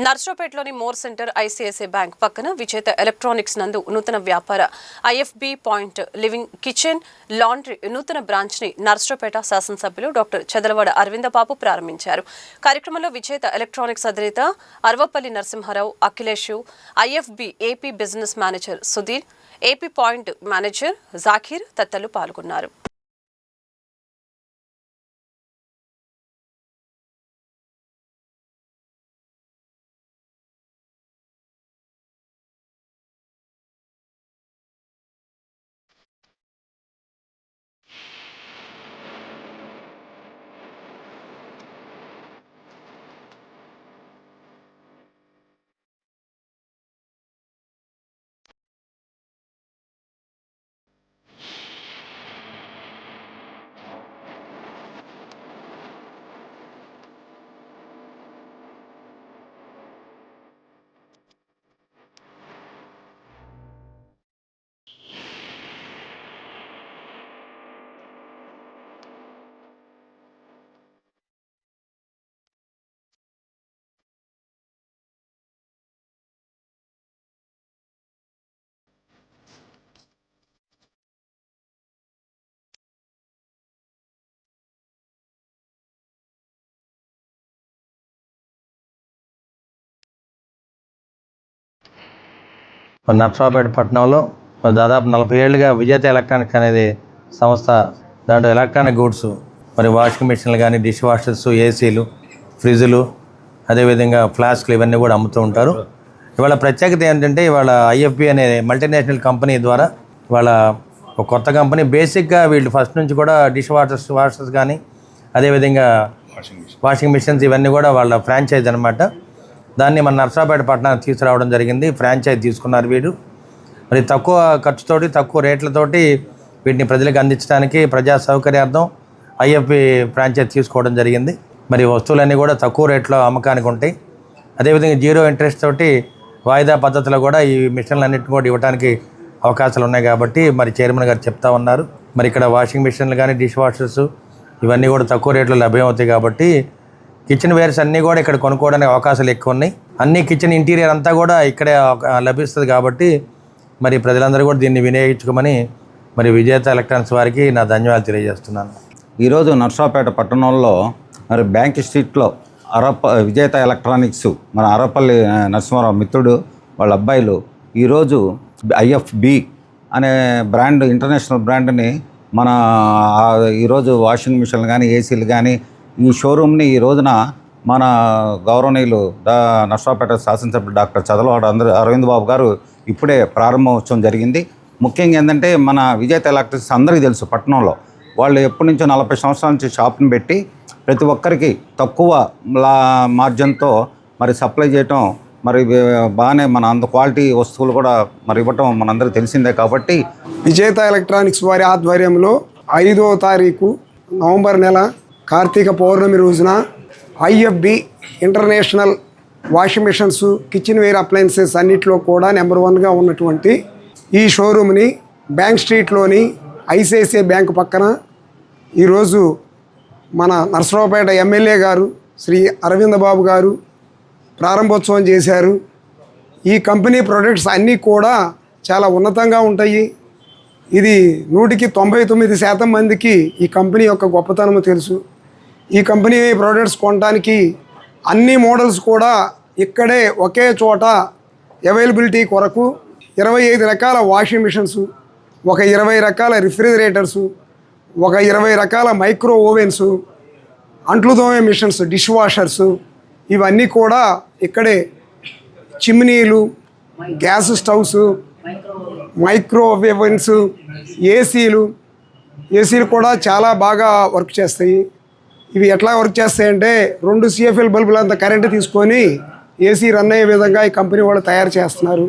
నర్సరావుపేటలోని more centre ICICI bank పక్కన విజేత electronics నందు నూతన వ్యాపార IFB point living kitchen laundry నూతన బ్రాంచ్ ని నర్సరావుపేట శాసనసభ్యులు డాక్టర్ చదలవాడ అరవిందబాబు ప్రారంభించారు. కార్యక్రమంలో విజేత ఎలక్ట్రానిక్స్ అధినేత Aravapalli Narasimharao, Akhilesh, IFB AP business manager Sudheer, AP point manager Zakir తదితరులు పాల్గొన్నారు. నర్సరావుపేట పట్టణంలో దాదాపు 40 ఏళ్ళుగా విజేత ఎలక్ట్రానిక్స్ అనేది సంస్థ. దాంట్లో ఎలక్ట్రానిక్ గూడ్స్, మరి వాషింగ్ మిషన్లు కానీ, డిష్ వాషర్స్, ఏసీలు, ఫ్రిడ్జ్లు, అదేవిధంగా ఫ్లాస్క్లు ఇవన్నీ కూడా అమ్ముతూ ఉంటారు. ఇవాళ ప్రత్యేకత ఏంటంటే, ఇవాళ ఐఎఫ్బి అనే మల్టీనేషనల్ కంపెనీ ద్వారా ఇవాళ ఒక కొత్త కంపెనీ. బేసిక్గా వీళ్ళు ఫస్ట్ నుంచి కూడా డిష్ వాషర్స్ కానీ, అదేవిధంగా వాషింగ్ మిషన్స్ ఇవన్నీ కూడా వాళ్ళ ఫ్రాంచైజ్ అనమాట. దాన్ని మన నర్సరావుపేట పట్టణానికి తీసుకురావడం జరిగింది. ఫ్రాంచైజ్ తీసుకున్నారు వీరు. మరి తక్కువ ఖర్చుతోటి, తక్కువ రేట్లతోటి వీటిని ప్రజలకు అందించడానికి ప్రజా సౌకర్యార్థం ఐఎఫ్బి ఫ్రాంచైజ్ తీసుకోవడం జరిగింది. మరి వస్తువులన్నీ కూడా తక్కువ రేట్లో అమ్మకానికి ఉంటాయి. అదేవిధంగా 0 ఇంట్రెస్ట్ తోటి వాయిదా పద్ధతిలో కూడా ఈ మిషన్లన్నింటినీ కూడా ఇవ్వడానికి అవకాశాలు ఉన్నాయి కాబట్టి మరి చైర్మన్ గారు చెప్తా ఉన్నారు. మరి ఇక్కడ వాషింగ్ మిషన్లు కానీ, డిష్ వాషర్స్ ఇవన్నీ కూడా తక్కువ రేట్లో లభ్యమవుతాయి కాబట్టి కిచెన్ వేర్స్ అన్నీ కూడా ఇక్కడ కొనుక్కోవడానికి అవకాశాలు ఎక్కువ ఉన్నాయి. అన్ని కిచెన్ ఇంటీరియర్ అంతా కూడా ఇక్కడే లభిస్తుంది కాబట్టి మరి ప్రజలందరూ కూడా దీన్ని వినియోగించుకోమని మరి విజేత ఎలక్ట్రానిక్స్ వారికి నా ధన్యవాదాలు తెలియజేస్తున్నాను. ఈరోజు నర్సరావుపేట పట్టణంలో మరి బ్యాంక్ స్ట్రీట్లో విజేత ఎలక్ట్రానిక్స్ మన అరపల్లి నరసింహారావు మిత్రుడు వాళ్ళ అబ్బాయిలు ఈరోజు ఐఎఫ్బి అనే బ్రాండ్, ఇంటర్నేషనల్ బ్రాండ్ని మన ఈరోజు వాషింగ్ మిషన్లు కానీ, ఏసీలు కానీ ఈ షోరూమ్ని ఈ రోజున మన గౌరవనీయులు నర్సరావుపేట శాసనసభ్యులు డాక్టర్ చదలవాడ అరవిందబాబు గారు ఇప్పుడే ప్రారంభోత్సవం జరిగింది. ముఖ్యంగా ఏంటంటే, మన విజేత ఎలక్ట్రిక్స్ అందరికీ తెలుసు, పట్టణంలో వాళ్ళు ఎప్పటి నుంచో 40 సంవత్సరాల నుంచి షాప్ని పెట్టి ప్రతి ఒక్కరికి తక్కువ మార్జిన్తో మరి సప్లై చేయటం, మరి బాగానే మన అంత క్వాలిటీ వస్తువులు కూడా మరి ఇవ్వటం మనందరికీ తెలిసిందే. కాబట్టి విజేత ఎలక్ట్రానిక్స్ వారి ఆధ్వర్యంలో 5వ తారీఖు నవంబర్ నెల కార్తీక పౌర్ణమి రోజున IFB international washing machines, kitchen ware appliances అన్నింటిలో కూడా నెంబర్ 1గా ఉన్నటువంటి ఈ షోరూమ్ని బ్యాంక్ స్ట్రీట్లోని ఐసిఐసిఐ బ్యాంక్ పక్కన ఈరోజు మన నర్సరావుపేట ఎమ్మెల్యే గారు శ్రీ అరవిందబాబు గారు ప్రారంభోత్సవం చేశారు. ఈ కంపెనీ ప్రొడక్ట్స్ అన్నీ కూడా చాలా ఉన్నతంగా ఉంటాయి. ఇది 199% మందికి ఈ కంపెనీ యొక్క గొప్పతనము తెలుసు. ఈ కంపెనీ ప్రోడక్ట్స్ కొనడానికి అన్ని మోడల్స్ కూడా ఇక్కడే ఒకే చోట అవైలబిలిటీ కొరకు 25 రకాల వాషింగ్ మిషన్స్, ఒక 20 రకాల రిఫ్రిజిరేటర్సు, ఒక 20 రకాల మైక్రో ఓవెన్స్, అంట్లు తోమే మిషన్స్, డిష్ వాషర్సు ఇవన్నీ కూడా ఇక్కడే, చిమ్నీలు, గ్యాస్ స్టవ్స్, మైక్రో ఓవెన్స్, ఏసీలు కూడా చాలా బాగా వర్క్ చేస్తాయి. ఇవి ఎట్లా వర్క్ చేస్తాయంటే 2 CFL బల్బులు అంత కరెంటు తీసుకొని ఏసీ రన్ అయ్యే విధంగా ఈ కంపెనీ వాళ్ళు తయారు చేస్తున్నారు.